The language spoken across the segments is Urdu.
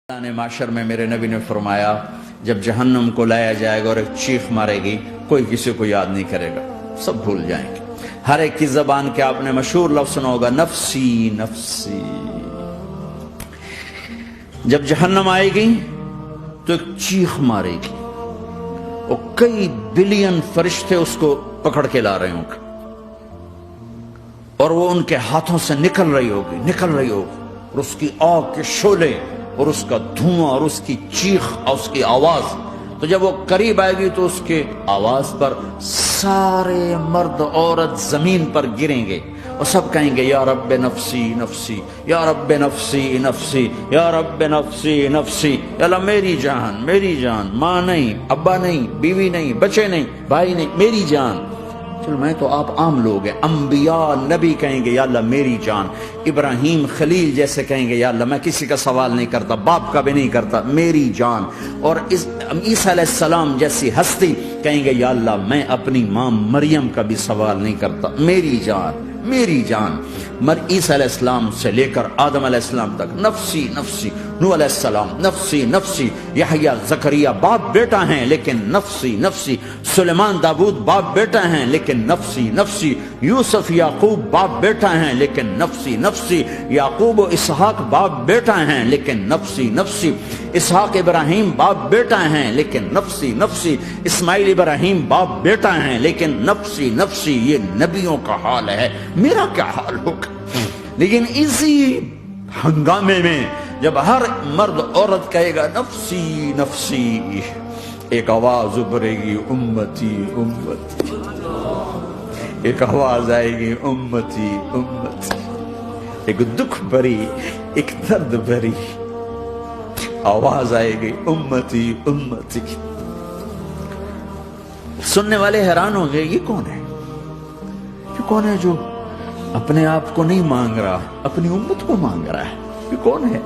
اللہ نے معاشر میں میرے نبی نے فرمایا جب جہنم کو لایا جائے گا اور ایک چیخ مارے گی کوئی کسی کو یاد نہیں کرے گا، سب بھول جائیں گے۔ ہر ایک کی زبان کے آپ نے مشہور لفظ سنا ہوگا نفسی نفسی۔ جب جہنم آئے گی تو ایک چیخ مارے گی اور کئی بلین فرشتے اس کو پکڑ کے لا رہے ہوں گے اور وہ ان کے ہاتھوں سے نکل رہی ہوگی اور اس کی آگ کے شعلے اور اس کا دھواں اور اس کی چیخ اور اس کی آواز، تو جب وہ قریب آئے گی تو اس کے آواز پر سارے مرد عورت زمین پر گریں گے اور سب کہیں گے یا رب نفسی نفسی، یا رب نفسی نفسی، یا رب نفسی نفسی، یا اللہ میری جان، ماں نہیں، ابا نہیں، بیوی نہیں، بچے نہیں، بھائی نہیں، میری جان۔ چلو میں تو آپ عام لوگ ہیں، انبیاء نبی کہیں گے یا اللہ میری جان، ابراہیم خلیل جیسے کہیں گے یا اللہ میں کسی کا سوال نہیں کرتا، باپ کا بھی نہیں کرتا، میری جان، اور عیسیٰ علیہ السلام جیسی ہستی کہیں گے یا اللہ میں اپنی ماں مریم کا بھی سوال نہیں کرتا، میری جان میری جان۔ عیسیٰ علیہ السلام سے لے کر آدم علیہ السلام تک نفسی نفسی، نوح علیہ السلام نفسی نفسی، یحییٰ زکریا باپ بیٹا ہیں لیکن نفسی نفسی، سلیمان داؤد باپ بیٹا ہیں لیکن نفسی نفسی، یوسف یعقوب باپ بیٹا ہیں لیکن نفسی نفسی، یعقوب و اسحاق باپ بیٹا ہیں لیکن نفسی نفسی، اسحاق ابراہیم باپ بیٹا ہیں لیکن نفسی نفسی، اسماعیل ابراہیم باپ بیٹا ہیں لیکن نفسی نفسی۔ یہ نبیوں کا حال ہے، میرا کیا حال ہوگا؟ لیکن اسی ہنگامے میں جب ہر مرد عورت کہے گا نفسی نفسی، ایک آواز ابھرے گی امتی امتی، ایک آواز آئے گی امتی امتی، ایک دکھ بھری ایک درد بھری آواز آئے گی امتی امتی۔ سننے والے حیران ہو گئے یہ کون ہے؟ یہ کون ہے جو اپنے آپ کو نہیں مانگ رہا، اپنی امت کو مانگ رہا ہے؟ یہ کون ہے؟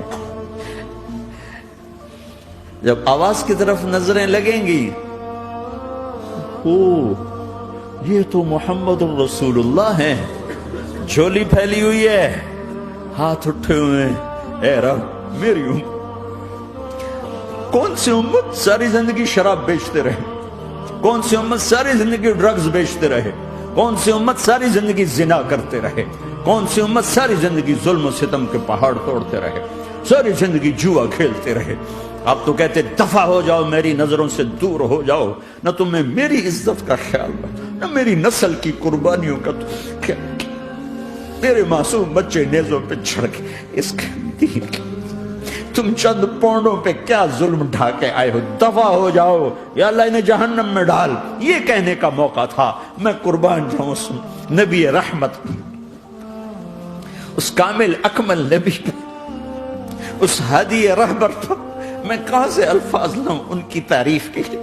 جب آواز کی طرف نظریں لگیں گی، او یہ تو محمد الرسول اللہ ہے، جھولی پھیلی ہوئی ہے، ہاتھ اٹھے ہوئے ہیں، اے رب میری امت۔ کون سی امت ساری زندگی شراب بیچتے رہے؟ کون سی امت ساری زندگی ڈرگز بیچتے رہے؟ کون سی امت ساری زندگی زنا کرتے رہے؟ کون سی امت ساری زندگی ظلم و ستم کے پہاڑ توڑتے رہے؟ ساری زندگی جوا کھیلتے رہے؟ آپ تو کہتے دفع ہو جاؤ، میری نظروں سے دور ہو جاؤ، نہ تمہیں میری عزت کا خیال رہا، نہ میری نسل کی قربانیوں کا خیال، تیرے معصوم بچے نیزوں پہ چڑھ کے اس کے دین کے تم چند پونڈوں پہ کیا ظلم ڈھا کے آئے ہو؟ دفع ہو جاؤ یا اللہ انہیں جہنم میں ڈال۔ یہ کہنے کا موقع تھا، میں قربان جاؤں اس نبی رحمت، اس کامل اکمل نبی پر، اس ہادی رہبر پر میں کہاں سے الفاظ لاؤں ان کی تعریف کے لیے؟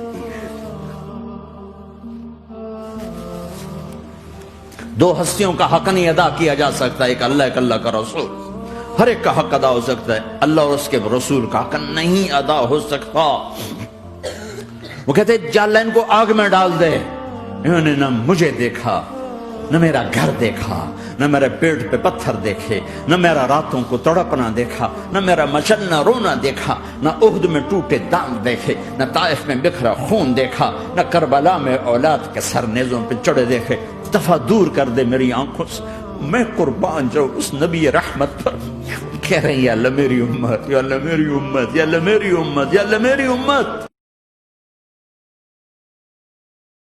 دو ہستیوں کا حق نہیں ادا کیا جا سکتا، ایک اللہ، ایک اللہ کا رسول۔ ہر ایک کا حق ادا ہو سکتا ہے، اللہ اور اس کے رسول کا حق نہیں ادا ہو سکتا۔ وہ کہتے جا اللہ ان کو آگ میں ڈال دے، انہوں نے نہ مجھے دیکھا، نہ میرا گھر دیکھا، نہ میرے پیٹ پہ پتھر دیکھے، نہ میرا راتوں کو تڑپنا دیکھا، نہ میرا مچلنا رونا دیکھا، نہ احد میں ٹوٹے دانت دیکھے، نہ طائف میں بکھرا خون دیکھا، نہ کربلا میں اولاد کے سر نیزوں پہ چڑھے دیکھے۔ دفعہ دور کر دے میری آنکھوں سے، میں قربان جاؤں اس نبی رحمت پر۔ کہہ رہے ہیں یا اللہ میری امت، یا اللہ میری امت، یا اللہ میری امت، یا اللہ میری امت۔